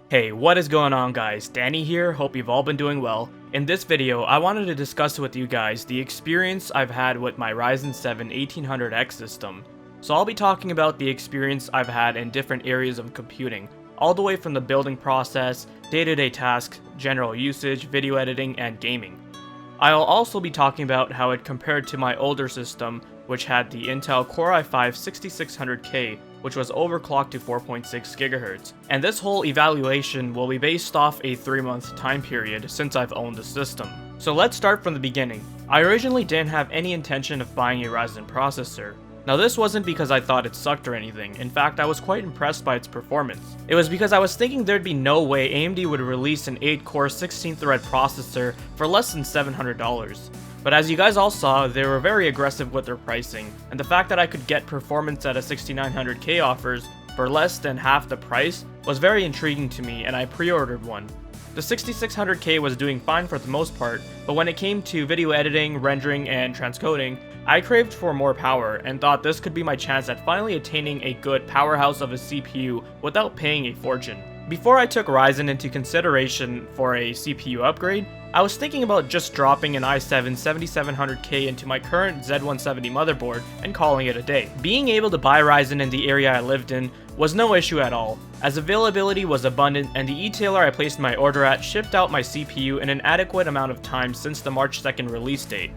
Hey, what is going on guys? Danny here, hope you've all been doing well. In this video, I wanted to discuss with you guys the experience I've had with my Ryzen 7 1800X system. So I'll be talking about the experience I've had in different areas of computing, all the way from the building process, day-to-day tasks, general usage, video editing, and gaming. I'll also be talking about how it compared to my older system, which had the Intel Core i5 6600K, which was overclocked to 4.6 GHz. And this whole evaluation will be based off a 3-month time period since I've owned the system. So let's start from the beginning. I originally didn't have any intention of buying a Ryzen processor. Now this wasn't because I thought it sucked or anything, in fact I was quite impressed by its performance. It was because I was thinking there'd be no way AMD would release an 8-core 16-thread processor for less than $700. But as you guys all saw, they were very aggressive with their pricing, and the fact that I could get performance at a 6900K offers for less than half the price was very intriguing to me, and I pre-ordered one. The 6600K was doing fine for the most part, but when it came to video editing, rendering, and transcoding, I craved for more power and thought this could be my chance at finally attaining a good powerhouse of a CPU without paying a fortune. Before I took Ryzen into consideration for a CPU upgrade, I was thinking about just dropping an i7 7700K into my current Z170 motherboard and calling it a day. Being able to buy Ryzen in the area I lived in was no issue at all, as availability was abundant and the e-tailer I placed my order at shipped out my CPU in an adequate amount of time since the March 2nd release date.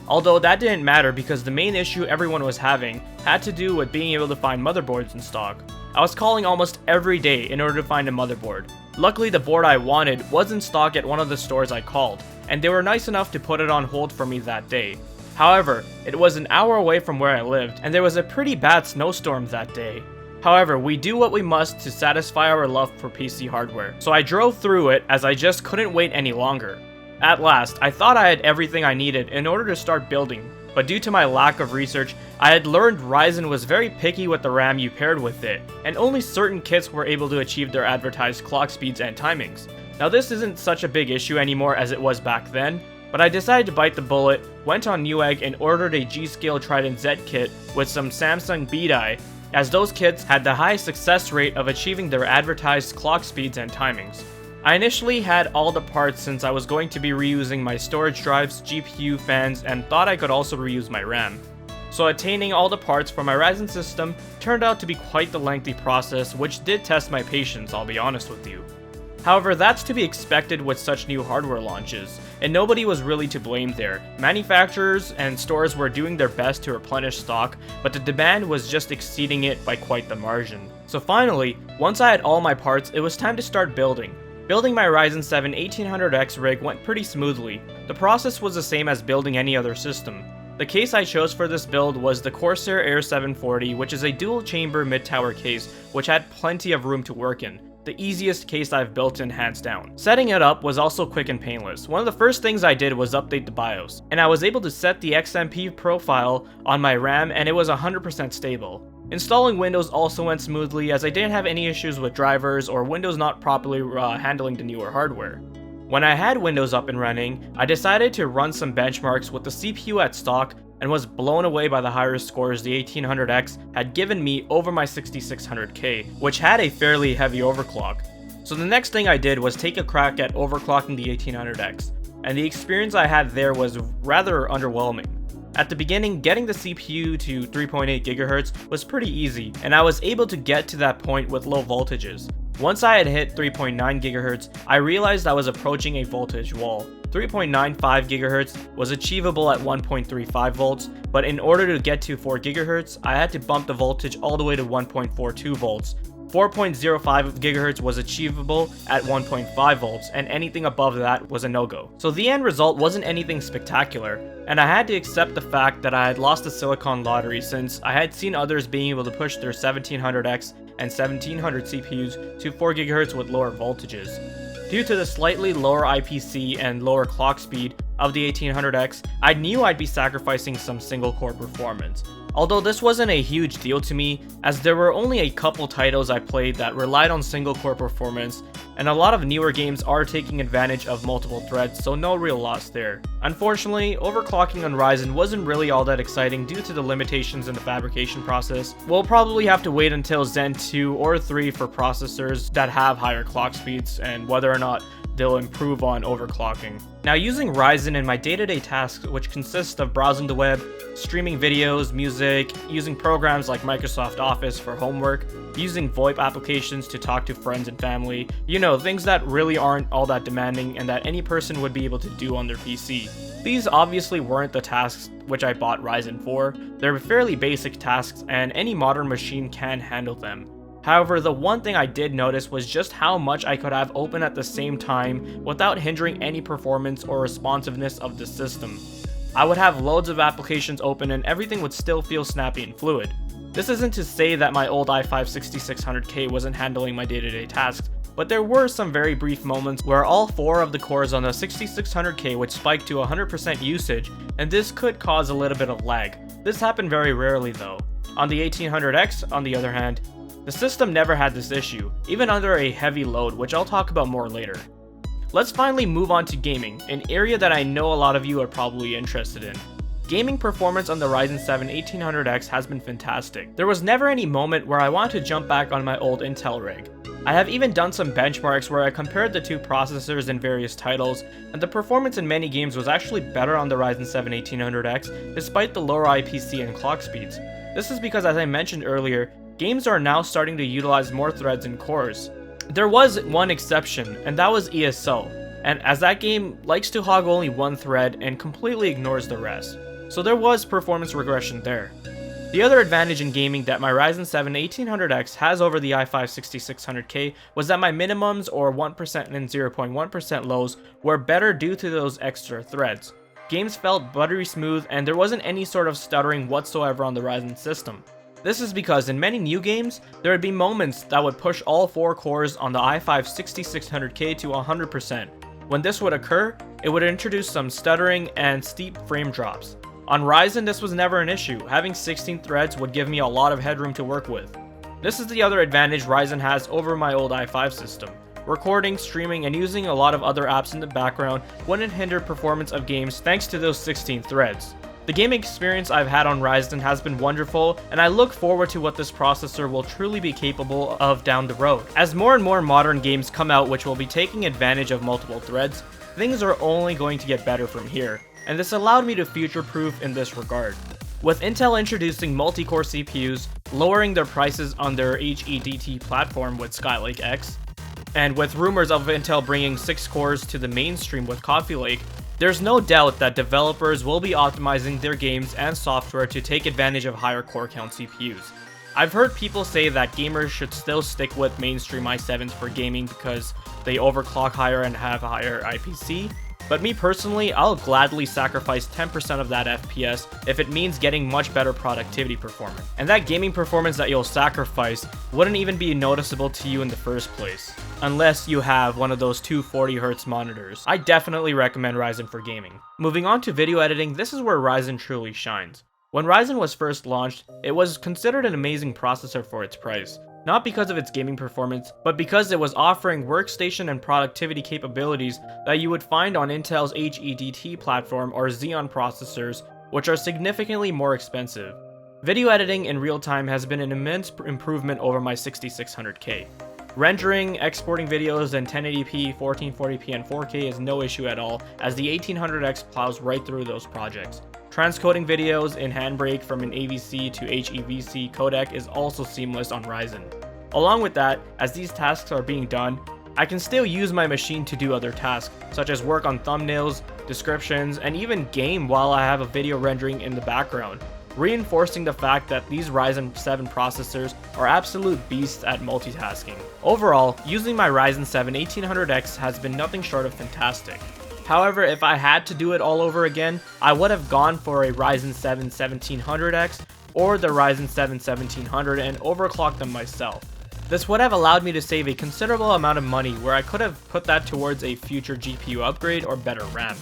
Although that didn't matter because the main issue everyone was having had to do with being able to find motherboards in stock. I was calling almost every day in order to find a motherboard. Luckily the board I wanted was in stock at one of the stores I called, and they were nice enough to put it on hold for me that day. However, it was an hour away from where I lived, and there was a pretty bad snowstorm that day. However, we do what we must to satisfy our love for PC hardware, so I drove through it as I just couldn't wait any longer. At last, I thought I had everything I needed in order to start building, but due to my lack of research, I had learned Ryzen was very picky with the RAM you paired with it, and only certain kits were able to achieve their advertised clock speeds and timings. Now this isn't such a big issue anymore as it was back then, but I decided to bite the bullet, went on Newegg and ordered a G-Scale Trident Z kit with some Samsung B-Die, as those kits had the highest success rate of achieving their advertised clock speeds and timings. I initially had all the parts since I was going to be reusing my storage drives, GPU, fans, and thought I could also reuse my RAM. So attaining all the parts for my Ryzen system turned out to be quite the lengthy process, which did test my patience, I'll be honest with you. However, that's to be expected with such new hardware launches, and nobody was really to blame there. Manufacturers and stores were doing their best to replenish stock, but the demand was just exceeding it by quite the margin. So finally, once I had all my parts, it was time to start building. Building my Ryzen 7 1800X rig went pretty smoothly. The process was the same as building any other system. The case I chose for this build was the Corsair Air 740, which is a dual chamber mid-tower case which had plenty of room to work in. The easiest case I've built in hands down. Setting it up was also quick and painless. One of the first things I did was update the BIOS, and I was able to set the XMP profile on my RAM and it was 100% stable. Installing Windows also went smoothly as I didn't have any issues with drivers or Windows not properly handling the newer hardware. When I had Windows up and running, I decided to run some benchmarks with the CPU at stock and was blown away by the higher scores the 1800X had given me over my 6600K, which had a fairly heavy overclock. So the next thing I did was take a crack at overclocking the 1800X, and the experience I had there was rather underwhelming. At the beginning, getting the CPU to 3.8 GHz was pretty easy, and I was able to get to that point with low voltages. Once I had hit 3.9 GHz, I realized I was approaching a voltage wall. 3.95 GHz was achievable at 1.35 volts, but in order to get to 4 GHz, I had to bump the voltage all the way to 1.42 volts. 4.05 GHz was achievable at 1.5 volts, and anything above that was a no-go. So the end result wasn't anything spectacular, and I had to accept the fact that I had lost the silicon lottery since I had seen others being able to push their 1700X and 1700 CPUs to 4 GHz with lower voltages. Due to the slightly lower IPC and lower clock speed of the 1800X, I knew I'd be sacrificing some single core performance. Although this wasn't a huge deal to me, as there were only a couple titles I played that relied on single core performance, and a lot of newer games are taking advantage of multiple threads, so no real loss there. Unfortunately, overclocking on Ryzen wasn't really all that exciting due to the limitations in the fabrication process. We'll probably have to wait until Zen 2 or 3 for processors that have higher clock speeds, and whether or not they'll improve on overclocking. Now, using Ryzen in my day-to-day tasks, which consist of browsing the web, streaming videos, music, using programs like Microsoft Office for homework, using VoIP applications to talk to friends and family, you know, things that really aren't all that demanding and that any person would be able to do on their PC. These obviously weren't the tasks which I bought Ryzen for. They're fairly basic tasks and any modern machine can handle them. However, the one thing I did notice was just how much I could have open at the same time without hindering any performance or responsiveness of the system. I would have loads of applications open and everything would still feel snappy and fluid. This isn't to say that my old i5-6600K wasn't handling my day-to-day tasks, but there were some very brief moments where all 4 of the cores on the 6600K would spike to 100% usage, and this could cause a little bit of lag. This happened very rarely though. On the 1800X, on the other hand, the system never had this issue, even under a heavy load, which I'll talk about more later. Let's finally move on to gaming, an area that I know a lot of you are probably interested in. Gaming performance on the Ryzen 7 1800X has been fantastic. There was never any moment where I wanted to jump back on my old Intel rig. I have even done some benchmarks where I compared the two processors in various titles, and the performance in many games was actually better on the Ryzen 7 1800X despite the lower IPC and clock speeds. This is because, as I mentioned earlier, games are now starting to utilize more threads and cores. There was one exception, and that was ESO, and as that game likes to hog only one thread and completely ignores the rest. So there was performance regression there. The other advantage in gaming that my Ryzen 7 1800X has over the i5-6600K was that my minimums, or 1% and 0.1% lows, were better due to those extra threads. Games felt buttery smooth and there wasn't any sort of stuttering whatsoever on the Ryzen system. This is because in many new games, there would be moments that would push all 4 cores on the i5-6600K to 100%. When this would occur, it would introduce some stuttering and steep frame drops. On Ryzen, this was never an issue. Having 16 threads would give me a lot of headroom to work with. This is the other advantage Ryzen has over my old i5 system. Recording, streaming, and using a lot of other apps in the background wouldn't hinder performance of games thanks to those 16 threads. The gaming experience I've had on Ryzen has been wonderful, and I look forward to what this processor will truly be capable of down the road. As more and more modern games come out which will be taking advantage of multiple threads, things are only going to get better from here, and this allowed me to future-proof in this regard. With Intel introducing multi-core CPUs, lowering their prices on their HEDT platform with Skylake X, and with rumors of Intel bringing 6 cores to the mainstream with Coffee Lake, there's no doubt that developers will be optimizing their games and software to take advantage of higher core count CPUs. I've heard people say that gamers should still stick with mainstream i7s for gaming because they overclock higher and have higher IPC, but me personally, I'll gladly sacrifice 10% of that FPS if it means getting much better productivity performance. And that gaming performance that you'll sacrifice wouldn't even be noticeable to you in the first place, unless you have one of those 240Hz monitors. I definitely recommend Ryzen for gaming. Moving on to video editing, this is where Ryzen truly shines. When Ryzen was first launched, it was considered an amazing processor for its price. Not because of its gaming performance, but because it was offering workstation and productivity capabilities that you would find on Intel's HEDT platform or Xeon processors, which are significantly more expensive. Video editing in real time has been an immense improvement over my 6600K. Rendering, exporting videos in 1080p, 1440p, and 4K is no issue at all, as the 1800X plows right through those projects. Transcoding videos in Handbrake from an AVC to HEVC codec is also seamless on Ryzen. Along with that, as these tasks are being done, I can still use my machine to do other tasks, such as work on thumbnails, descriptions, and even game while I have a video rendering in the background, reinforcing the fact that these Ryzen 7 processors are absolute beasts at multitasking. Overall, using my Ryzen 7 1800X has been nothing short of fantastic. However, if I had to do it all over again, I would have gone for a Ryzen 7 1700X or the Ryzen 7 1700 and overclocked them myself. This would have allowed me to save a considerable amount of money where I could have put that towards a future GPU upgrade or better RAM.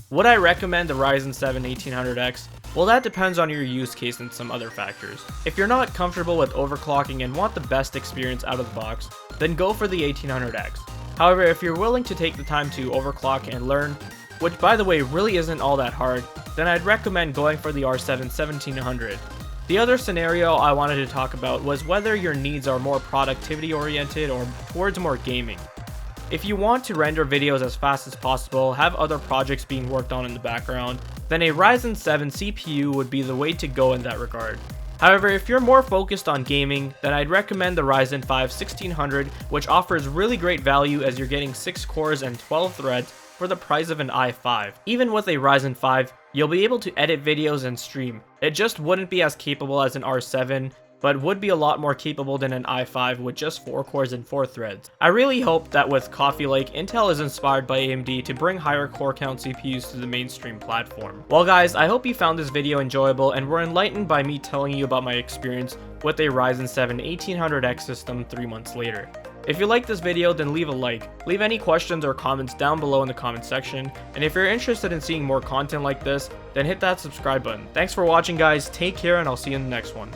Would I recommend the Ryzen 7 1800X? Well, that depends on your use case and some other factors. If you're not comfortable with overclocking and want the best experience out of the box, then go for the 1800X. However, if you're willing to take the time to overclock and learn, which by the way really isn't all that hard, then I'd recommend going for the R7 1700. The other scenario I wanted to talk about was whether your needs are more productivity oriented or towards more gaming. If you want to render videos as fast as possible, have other projects being worked on in the background, then a Ryzen 7 CPU would be the way to go in that regard. However, if you're more focused on gaming, then I'd recommend the Ryzen 5 1600, which offers really great value as you're getting 6 cores and 12 threads for the price of an i5. Even with a Ryzen 5, you'll be able to edit videos and stream. It just wouldn't be as capable as an R7, but would be a lot more capable than an i5 with just 4 cores and 4 threads. I really hope that with Coffee Lake, Intel is inspired by AMD to bring higher core count CPUs to the mainstream platform. Well guys, I hope you found this video enjoyable and were enlightened by me telling you about my experience with a Ryzen 7 1800X system 3 months later. If you liked this video, then leave a like, leave any questions or comments down below in the comment section, and if you're interested in seeing more content like this, then hit that subscribe button. Thanks for watching guys, take care, and I'll see you in the next one.